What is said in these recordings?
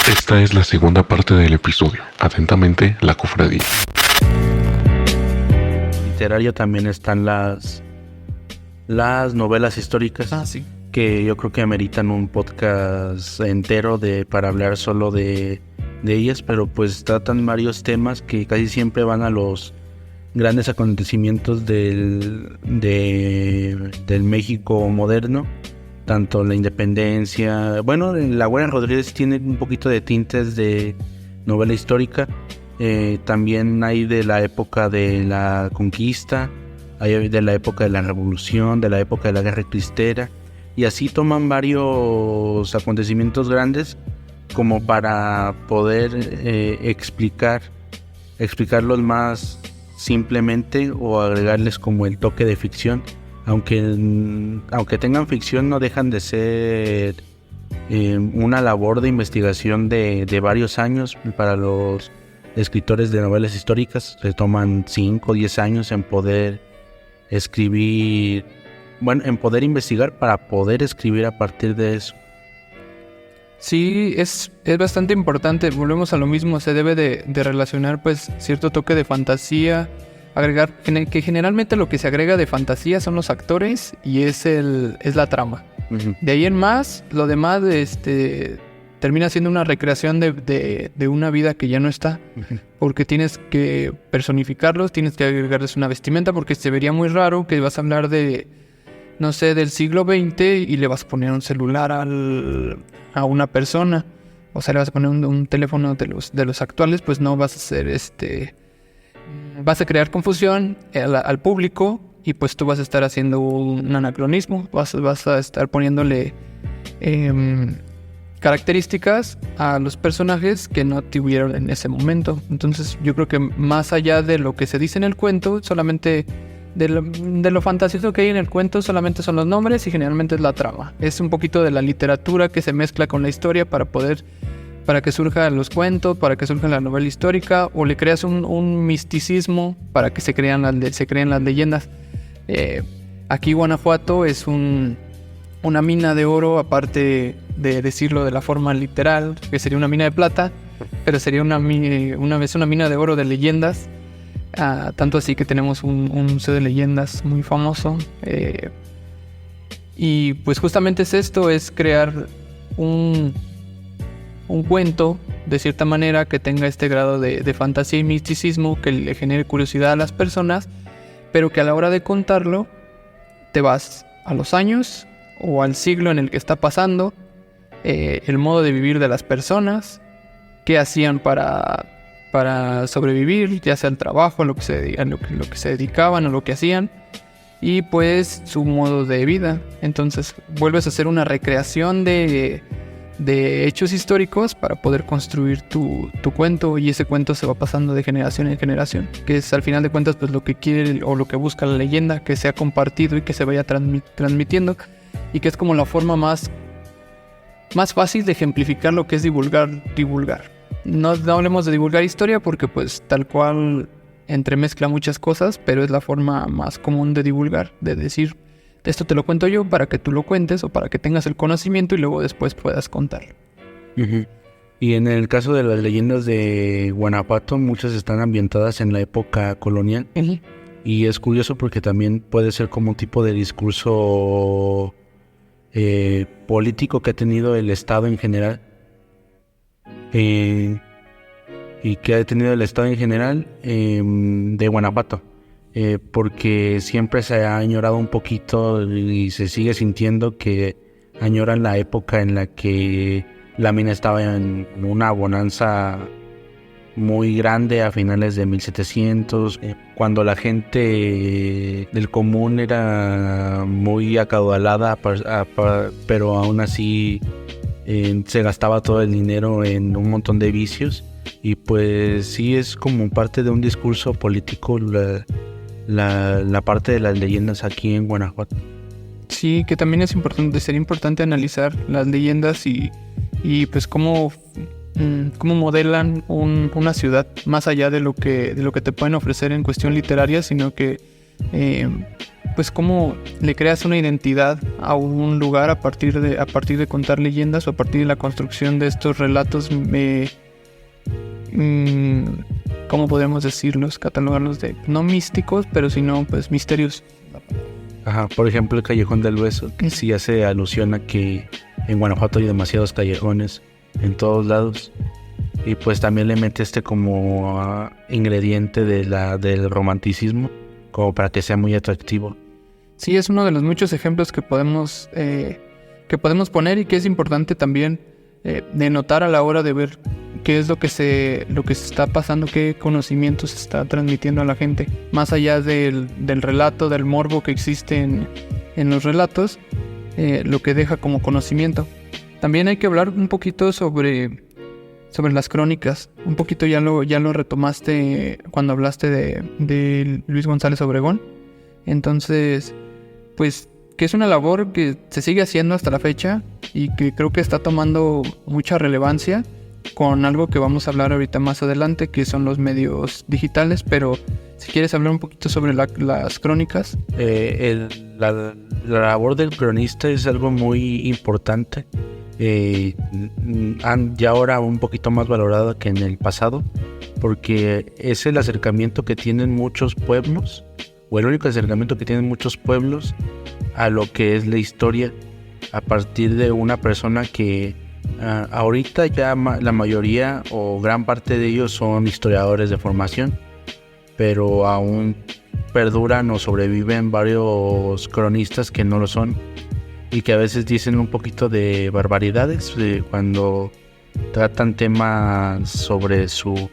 Esta es la segunda parte del episodio. Atentamente, la cofradía. Literario también están las novelas históricas. Sí. Que yo creo que ameritan un podcast entero para hablar solo de ellas, pero pues tratan varios temas que casi siempre van a los grandes acontecimientos del México moderno, tanto la independencia. Bueno, la Güera Rodríguez tiene un poquito de tintes de novela histórica. También hay de la época de la conquista, hay de la época de la revolución, de la época de la guerra cristera, y así toman varios acontecimientos grandes como para poder explicarlos más simplemente o agregarles como el toque de ficción. Aunque tengan ficción, no dejan de ser una labor de investigación de varios años. Para los escritores de novelas históricas se toman 5 o 10 años en poder escribir, en poder investigar para poder escribir a partir de eso. Sí, es bastante importante. Volvemos a lo mismo, se debe de relacionar pues cierto toque de fantasía, agregar que generalmente lo que se agrega de fantasía son los actores y es la trama. Uh-huh. De ahí en más, lo demás termina siendo una recreación de una vida que ya no está, uh-huh. Porque tienes que personificarlos, tienes que agregarles una vestimenta, porque se vería muy raro que vas a hablar del siglo XX y le vas a poner un celular a una persona, o sea, le vas a poner un teléfono de los actuales, pues no vas a hacer vas a crear confusión al público y pues tú vas a estar haciendo un anacronismo, vas a estar poniéndole características a los personajes que no tuvieron en ese momento. Entonces yo creo que más allá de lo que se dice en el cuento, solamente de lo fantasioso que hay en el cuento, solamente son los nombres y generalmente es la trama. Es un poquito de la literatura que se mezcla con la historia para que surjan los cuentos, para que surja la novela histórica, o le creas un misticismo para que se creen las leyendas. Aquí Guanajuato es una mina de oro, aparte de decirlo de la forma literal, que sería una mina de plata, pero sería una mina de oro de leyendas. Tanto así que tenemos un museo de leyendas muy famoso. Y pues justamente es esto, es crear un cuento de cierta manera que tenga este grado de fantasía y misticismo, que le genere curiosidad a las personas, pero que a la hora de contarlo te vas a los años o al siglo en el que está pasando, el modo de vivir de las personas, qué hacían para sobrevivir, ya sea el trabajo, lo que se dedicaban o lo que hacían, y pues su modo de vida. Entonces vuelves a hacer una recreación de hechos históricos para poder construir tu cuento, y ese cuento se va pasando de generación en generación, que es al final de cuentas pues lo que quiere o lo que busca la leyenda, que sea compartido y que se vaya transmitiendo, y que es como la forma más fácil de ejemplificar lo que es divulgar. No hablemos de divulgar historia porque pues tal cual entremezcla muchas cosas, pero es la forma más común de divulgar, de decir, esto te lo cuento yo para que tú lo cuentes o para que tengas el conocimiento y luego después puedas contarlo. Uh-huh. Y en el caso de las leyendas de Guanajuato, muchas están ambientadas en la época colonial. Uh-huh. Y es curioso porque también puede ser como un tipo de discurso político que ha tenido el Estado en general. Y que ha tenido el Estado en general de Guanajuato, porque siempre se ha añorado un poquito y se sigue sintiendo que añoran la época en la que la mina estaba en una bonanza muy grande a finales de 1700, cuando la gente del común era muy acaudalada, pero aún así se gastaba todo el dinero en un montón de vicios. Y pues sí, es como parte de un discurso político la parte de las leyendas aquí en Guanajuato. Sí, que también sería importante analizar las leyendas y pues cómo modelan una ciudad, más allá de lo que te pueden ofrecer en cuestión literaria, sino que pues cómo le creas una identidad a un lugar a partir de contar leyendas o a partir de la construcción de estos relatos, ¿cómo podemos decirlos? Catalogarlos de no místicos, pero sino pues misterios. Ajá, por ejemplo, el Callejón del Beso, que sí hace alusión a que en Guanajuato hay demasiados callejones en todos lados. Y pues también le mete como ingrediente del romanticismo, como para que sea muy atractivo. Sí, es uno de los muchos ejemplos que podemos poner y que es importante también de notar a la hora de ver qué es lo que se está pasando, qué conocimiento se está transmitiendo a la gente, más allá del relato, del morbo que existe en los relatos, lo que deja como conocimiento. También hay que hablar un poquito sobre las crónicas. Un poquito ya lo retomaste cuando hablaste de Luis González Obregón. Entonces, pues, que es una labor que se sigue haciendo hasta la fecha y que creo que está tomando mucha relevancia con algo que vamos a hablar ahorita más adelante, que son los medios digitales. Pero si quieres hablar un poquito sobre las crónicas. La labor del cronista es algo muy importante. Ya ahora un poquito más valorada que en el pasado, porque es el acercamiento que tienen muchos pueblos, o el único acercamiento que tienen muchos pueblos a lo que es la historia, a partir de una persona que ahorita ya la mayoría o gran parte de ellos son historiadores de formación, pero aún perduran o sobreviven varios cronistas que no lo son y que a veces dicen un poquito de barbaridades cuando tratan temas sobre su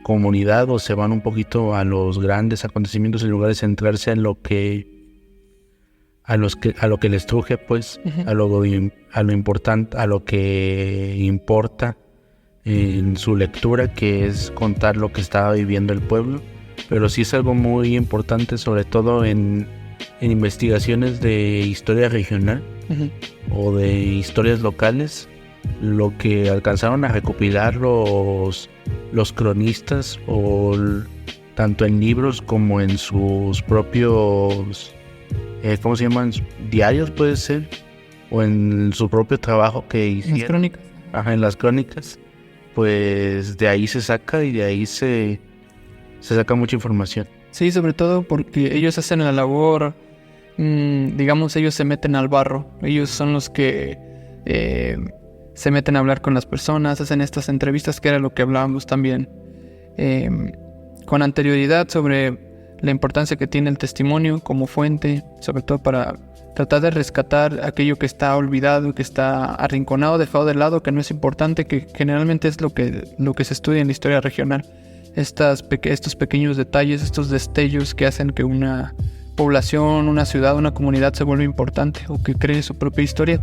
comunidad, o se van un poquito a los grandes acontecimientos en lugar de centrarse en lo que les truje, pues. Uh-huh. a lo importante, a lo que importa en su lectura, que es contar lo que estaba viviendo el pueblo. Pero sí es algo muy importante, sobre todo en investigaciones de historia regional. Uh-huh. O de historias locales, lo que alcanzaron a recopilar los cronistas, tanto en libros como en sus propios ¿cómo se llaman? Diarios, puede ser, o en su propio trabajo que hicieron. Las crónicas. Ajá, en las crónicas. Pues de ahí se saca y de ahí se saca mucha información. Sí, sobre todo porque ellos hacen la labor, digamos, ellos se meten al barro. Ellos son los que se meten a hablar con las personas, hacen estas entrevistas, que era lo que hablábamos también con anterioridad sobre la importancia que tiene el testimonio como fuente, sobre todo para tratar de rescatar aquello que está olvidado, que está arrinconado, dejado de lado, que no es importante, que generalmente es lo que se estudia en la historia regional. Estos pequeños detalles, estos destellos que hacen que una población, una ciudad, una comunidad se vuelva importante o que cree su propia historia.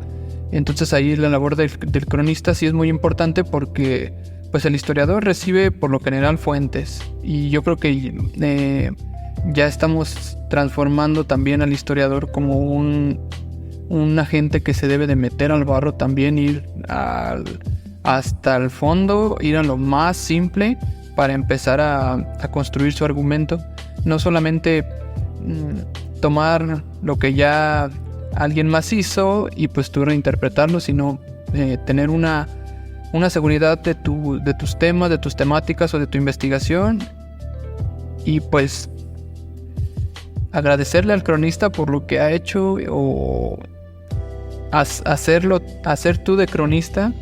Entonces ahí la labor del cronista sí es muy importante, porque pues el historiador recibe por lo general fuentes, y yo creo que ya estamos transformando también al historiador como un agente que se debe de meter al barro también, ir hasta el fondo, ir a lo más simple para empezar a construir su argumento. No solamente tomar lo que ya alguien más hizo y pues tú reinterpretarlo, sino tener una seguridad de tus temas, de tus temáticas o de tu investigación, y pues agradecerle al cronista por lo que ha hecho, o hacer tú de cronista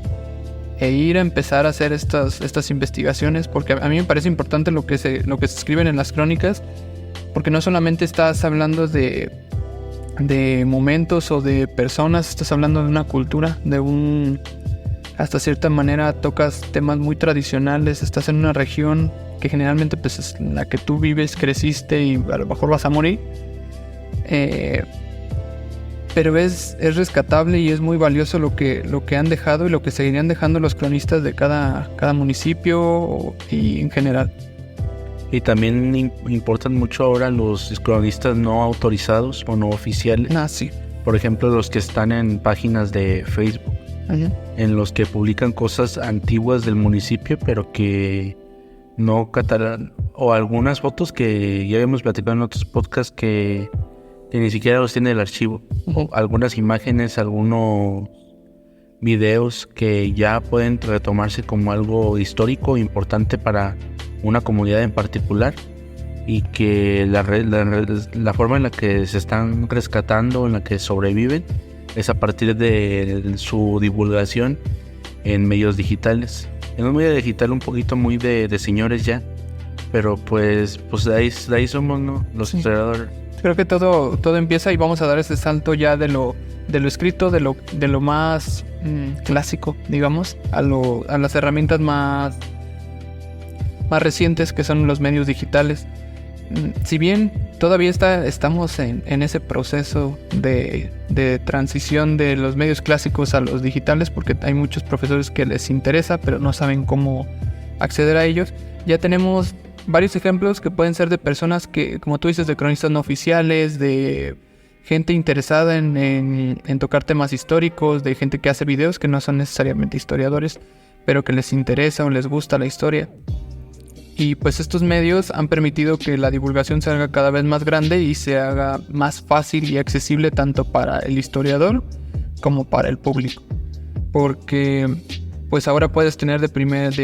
e ir a empezar a hacer estas investigaciones, porque a mí me parece importante lo que se escriben en las crónicas, porque no solamente estás hablando de momentos o de personas, estás hablando de una cultura, hasta cierta manera tocas temas muy tradicionales, estás en una región que generalmente pues es en la que tú vives, creciste y a lo mejor vas a morir, pero es rescatable y es muy valioso lo que han dejado y lo que seguirían dejando los cronistas de cada municipio y en general. Y también importan mucho ahora los cronistas no autorizados o no oficiales. Sí. Por ejemplo, los que están en páginas de Facebook, uh-huh, en los que publican cosas antiguas del municipio, pero que no catalogan o algunas fotos que ya habíamos platicado en otros podcasts que ni siquiera los tiene el archivo. Uh-huh. Algunas imágenes, algunos videos que ya pueden retomarse como algo histórico importante para una comunidad en particular, y que la forma en la que se están rescatando, en la que sobreviven, es a partir de su divulgación en medios digitales. En un medio digital un poquito muy de señores ya, pero pues de ahí somos, ¿no? Los historiadores. Creo que todo empieza y vamos a dar ese salto ya de lo escrito, de lo más clásico, digamos, a las herramientas más recientes, que son los medios digitales. Si bien todavía estamos en ese proceso de transición de los medios clásicos a los digitales, porque hay muchos profesores que les interesa, pero no saben cómo acceder a ellos, ya tenemos varios ejemplos que pueden ser de personas que, como tú dices, de cronistas no oficiales, de gente interesada en tocar temas históricos, de gente que hace videos que no son necesariamente historiadores, pero que les interesa o les gusta la historia. Y pues estos medios han permitido que la divulgación se haga cada vez más grande y se haga más fácil y accesible tanto para el historiador como para el público. Porque pues ahora puedes tener de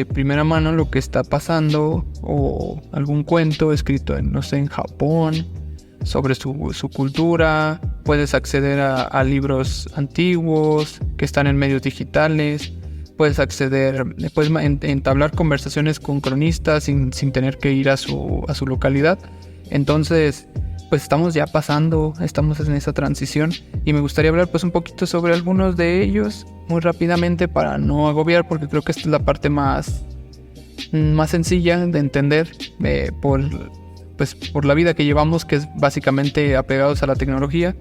primera mano lo que está pasando, o algún cuento escrito en Japón, sobre su cultura. Puedes acceder a libros antiguos que están en medios digitales. Puedes entablar conversaciones con cronistas sin tener que ir a su localidad. Entonces, pues estamos en esa transición, y me gustaría hablar pues un poquito sobre algunos de ellos muy rápidamente para no agobiar, porque creo que esta es la parte más sencilla de entender por la vida que llevamos, que es básicamente apegados a la tecnología.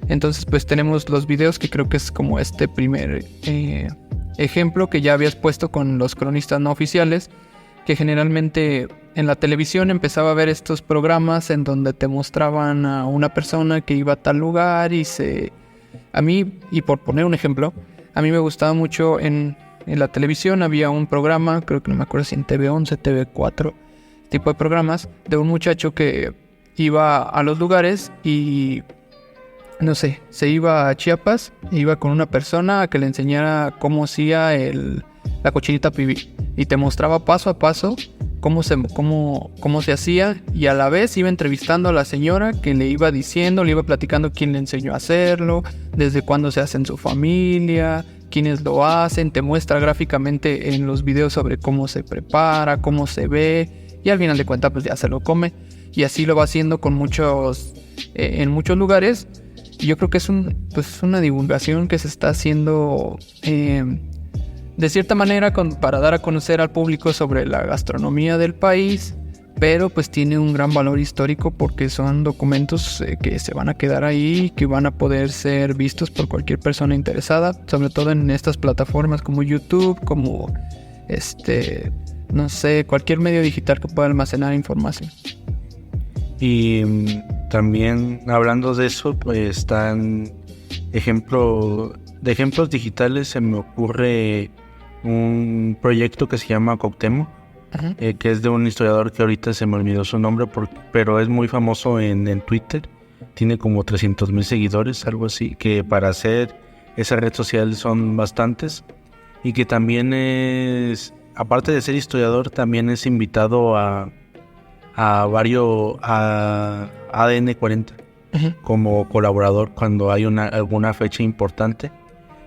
Entonces pues tenemos los videos, que creo que es como este primer ejemplo que ya habías puesto con los cronistas no oficiales, que generalmente en la televisión empezaba a ver estos programas en donde te mostraban a una persona que iba a tal lugar a mí, y por poner un ejemplo, a mí me gustaba mucho en la televisión. Había un programa, creo que no me acuerdo si en TV11, TV4, tipo de programas, de un muchacho que iba a los lugares y se iba a Chiapas, iba con una persona a que le enseñara cómo hacía la cochinita pibil, y te mostraba paso a paso cómo se hacía, y a la vez iba entrevistando a la señora que le iba platicando quién le enseñó a hacerlo, desde cuándo se hace en su familia, quiénes lo hacen. Te muestra gráficamente en los videos sobre cómo se prepara, cómo se ve, y al final de cuentas pues ya se lo come, y así lo va haciendo con en muchos lugares. Y yo creo que es una divulgación que se está haciendo de cierta manera para dar a conocer al público sobre la gastronomía del país, pero pues tiene un gran valor histórico, porque son documentos que se van a quedar ahí, que van a poder ser vistos por cualquier persona interesada, sobre todo en estas plataformas como YouTube, como cualquier medio digital que pueda almacenar información. Y también, hablando de eso, pues están ejemplos digitales. Se me ocurre un proyecto que se llama Cuauhtémoc, que es de un historiador que ahorita se me olvidó su nombre, pero es muy famoso en Twitter. Tiene como 300,000 seguidores, algo así, que para hacer esa red social son bastantes. Y que también aparte de ser historiador, también es invitado a ADN 40 como colaborador cuando hay alguna fecha importante,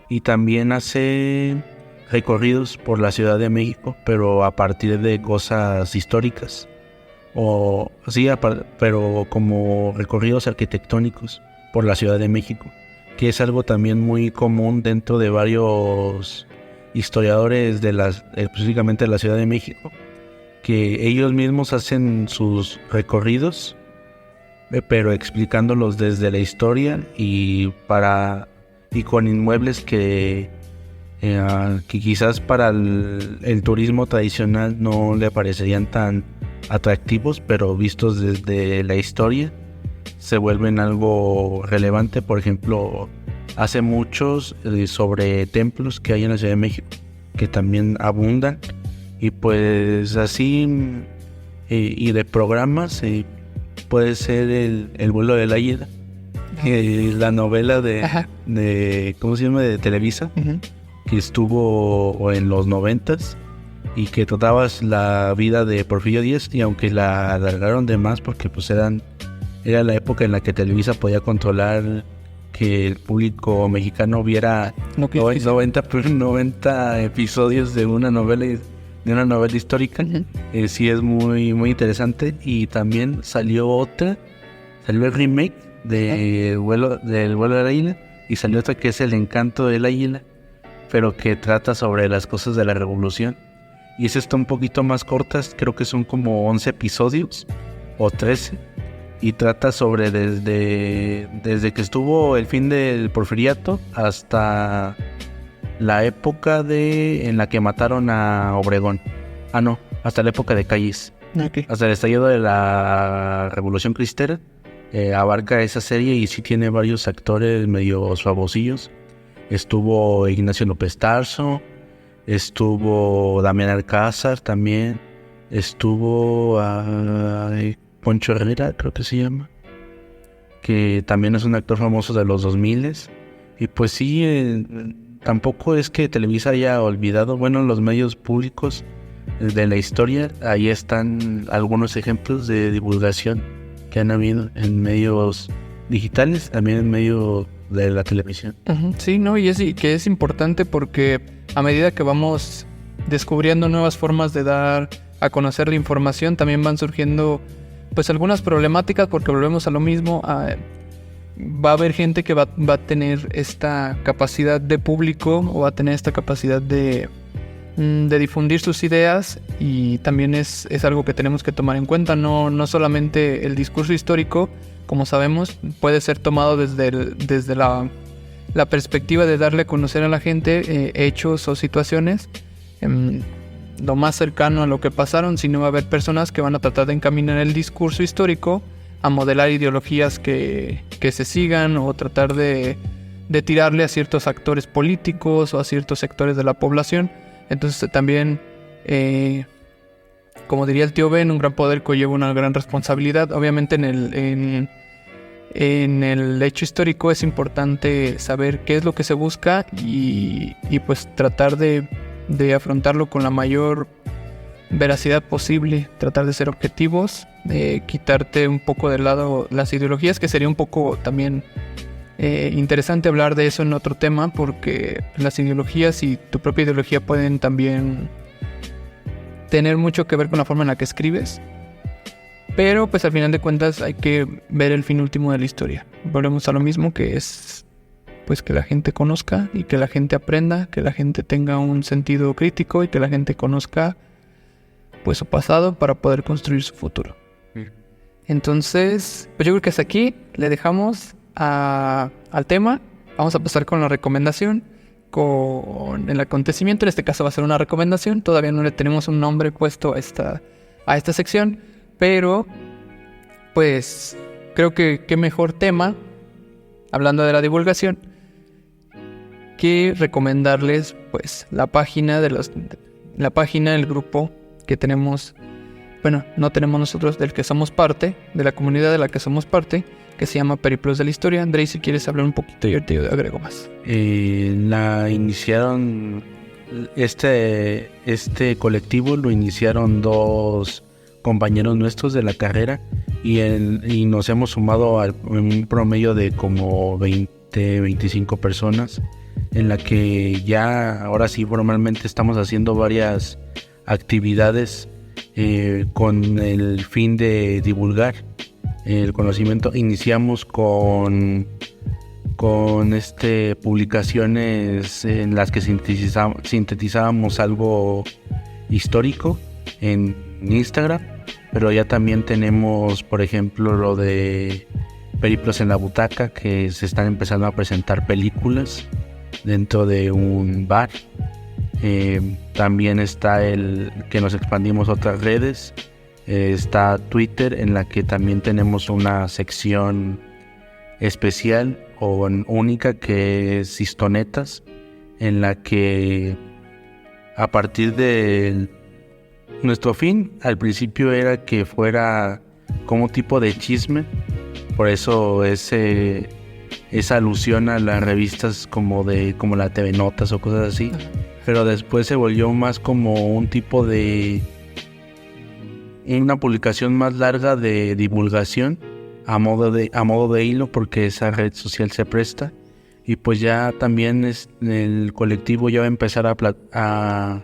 y también hace recorridos por la Ciudad de México, pero a partir de cosas históricas, pero como recorridos arquitectónicos por la Ciudad de México, que es algo también muy común dentro de varios historiadores específicamente de la Ciudad de México, que ellos mismos hacen sus recorridos, pero explicándolos desde la historia y con inmuebles que quizás para el turismo tradicional no le parecerían tan atractivos, pero vistos desde la historia se vuelven algo relevante. Por ejemplo, hace muchos sobre templos que hay en la Ciudad de México, que también abundan. Y pues así Y de programas puede ser el vuelo del águila, la novela de ¿cómo se llama? De Televisa, que estuvo en los 90s y que trataba la vida de Porfirio Díaz, y aunque la alargaron de más porque pues era la época en la que Televisa podía controlar que el público mexicano viera 90 episodios de una novela histórica. Sí, es muy muy interesante. Y también salió el remake del vuelo del águila, y salió otra que es El encanto del águila, pero que trata sobre las cosas de la revolución, y esa está un poquito más cortas, creo que son como 11 episodios o 13, y trata sobre desde que estuvo el fin del porfiriato hasta la época en la que mataron a Obregón. Hasta la época de Calles. Okay. Hasta el estallido de la Revolución Cristera. Abarca esa serie y sí tiene varios actores medio suavosillos. Estuvo Ignacio López Tarso, estuvo Damián Alcázar también, estuvo Poncho Herrera, creo que se llama, que también es un actor famoso de los 2000. Y pues sí, tampoco es que Televisa haya olvidado, los medios públicos de la historia. Ahí están algunos ejemplos de divulgación que han habido en medios digitales, también en medio de la televisión. Sí, ¿no? Y que es importante porque a medida que vamos descubriendo nuevas formas de dar a conocer la información, también van surgiendo pues algunas problemáticas, porque volvemos a lo mismo. Va a haber gente que va a tener esta capacidad de público, o va a tener esta capacidad de difundir sus ideas, y también es algo que tenemos que tomar en cuenta. No solamente el discurso histórico, como sabemos, puede ser tomado desde la perspectiva de darle a conocer a la gente hechos o situaciones lo más cercano a lo que pasaron, sino va a haber personas que van a tratar de encaminar el discurso histórico a modelar ideologías que se sigan, o tratar de tirarle a ciertos actores políticos o a ciertos sectores de la población. Entonces también, como diría el tío Ben, un gran poder conlleva una gran responsabilidad. Obviamente en el hecho histórico es importante saber qué es lo que se busca, y pues tratar de afrontarlo con la mayor veracidad posible, tratar de ser objetivos, quitarte un poco de lado las ideologías, que sería un poco también interesante hablar de eso en otro tema, porque las ideologías y tu propia ideología pueden también tener mucho que ver con la forma en la que escribes, pero pues al final de cuentas hay que ver el fin último de la historia. Volvemos a lo mismo, que es pues que la gente conozca y que la gente aprenda, que la gente tenga un sentido crítico y que la gente conozca pues su pasado para poder construir su futuro. Entonces, pues yo creo que hasta aquí le dejamos al tema. Vamos a pasar con la recomendación, con el acontecimiento. En este caso va a ser una recomendación. Todavía no le tenemos un nombre puesto a esta sección, pero pues creo que qué mejor tema, hablando de la divulgación, que recomendarles pues la página del grupo que tenemos. Bueno, no tenemos nosotros, del que somos parte, de la comunidad de la que somos parte, que se llama Periplos de la Historia. Andrei, si quieres hablar un poquito, yo te agrego más. La iniciaron, este colectivo lo iniciaron dos compañeros nuestros de la carrera, y nos hemos sumado a un promedio de como 25 personas, en la que ya ahora sí formalmente estamos haciendo varias actividades con el fin de divulgar el conocimiento. Iniciamos con publicaciones en las que sintetizábamos algo histórico en Instagram, pero ya también tenemos, por ejemplo, lo de Periplos en la Butaca, que se están empezando a presentar películas dentro de un bar. También está el que nos expandimos a otras redes. Está Twitter, en la que también tenemos una sección especial o única, que es Histonetas, en la que a partir de Nuestro fin al principio era que fuera como tipo de chisme, por eso esa alusión a las revistas como la TV Notas o cosas así, pero después se volvió más como un tipo de una publicación más larga de divulgación a modo de hilo, porque esa red social se presta. Y pues ya también el colectivo ya va a empezar a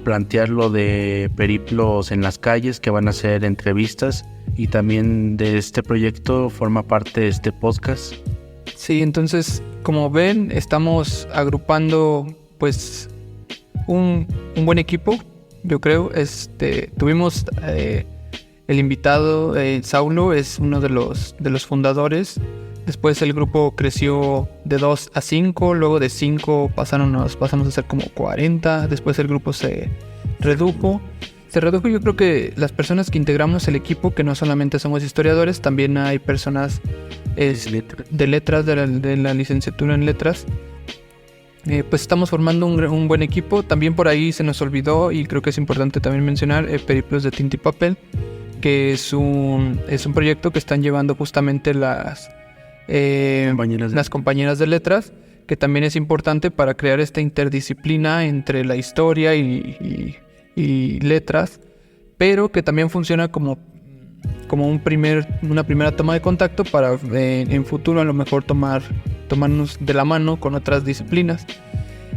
plantear lo de periplos en las calles, que van a ser entrevistas, y también de este proyecto forma parte este podcast. Sí, entonces, como ven, estamos agrupando pues un buen equipo, yo creo. Tuvimos el invitado, Saulo, es uno de los fundadores. Después el grupo creció de 2 a 5, luego de 5 pasamos a ser como 40, después el grupo se redujo. Yo creo que las personas que integramos el equipo, que no solamente somos historiadores, también hay personas de letras, de la licenciatura en letras. Pues estamos formando un buen equipo. También por ahí se nos olvidó, y creo que es importante también mencionar, Periplos de Tinta y Papel, que es un proyecto que están llevando justamente las compañeras de letras, que también es importante para crear esta interdisciplina entre la historia y letras, pero que también funciona como una primera toma de contacto para en futuro a lo mejor tomarnos de la mano con otras disciplinas.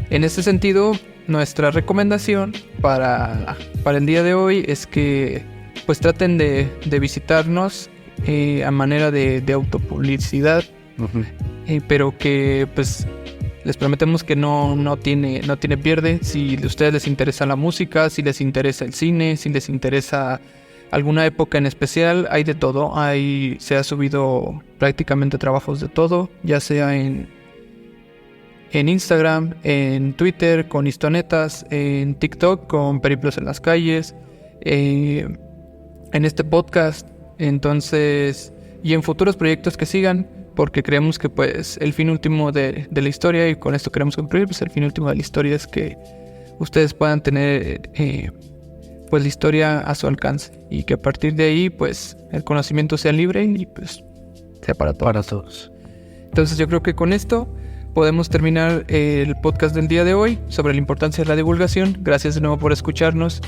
En este sentido, nuestra recomendación para el día de hoy es que pues traten de visitarnos a manera de autopublicidad, pero que pues les prometemos que no tiene pierde. Si a ustedes les interesa la música, si les interesa el cine, si les interesa alguna época en especial, hay de todo. Se ha subido prácticamente trabajos de todo, ya sea en Instagram, en Twitter con Histonetas, en TikTok con Periplos en las calles, en este podcast. Entonces, y en futuros proyectos que sigan, porque creemos que pues el fin último de la historia, y con esto queremos concluir, pues el fin último de la historia es que ustedes puedan tener pues la historia a su alcance, y que a partir de ahí pues el conocimiento sea libre y pues sea para todos. Entonces yo creo que con esto podemos terminar el podcast del día de hoy sobre la importancia de la divulgación. Gracias de nuevo por escucharnos.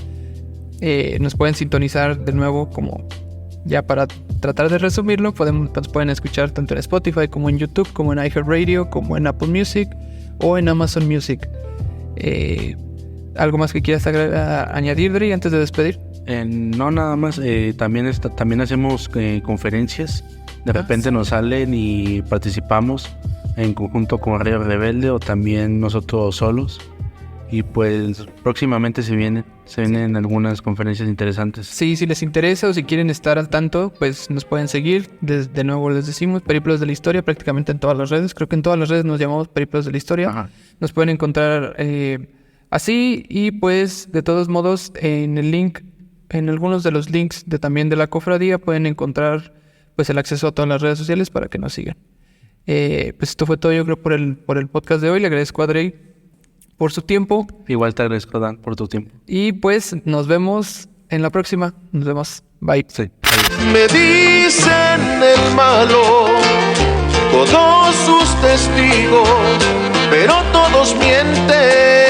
Nos pueden sintonizar de nuevo, como ya para tratar de resumirlo, nos pueden escuchar tanto en Spotify como en YouTube, como en iHeartRadio, como en Apple Music o en Amazon Music. ¿Algo más que quieras añadir, Dri, antes de despedir? No, nada más. También hacemos conferencias. De repente nos salen y participamos en conjunto con Radio Rebelde, o también nosotros solos. Y pues próximamente se vienen algunas conferencias interesantes. Sí, si les interesa o si quieren estar al tanto, pues nos pueden seguir. De nuevo les decimos Periplos de la Historia prácticamente en todas las redes. Creo que en todas las redes nos llamamos Periplos de la Historia. Ajá. Nos pueden encontrar así, y pues de todos modos en el link, en algunos de los links también de la cofradía, pueden encontrar pues el acceso a todas las redes sociales para que nos sigan. Pues esto fue todo, yo creo, por el podcast de hoy. Le agradezco a Drey por su tiempo. Igual te agradezco, Dan, por tu tiempo. Y pues nos vemos en la próxima. Nos vemos. Bye. Sí. Me dicen el malo todos sus testigos, pero todos mienten.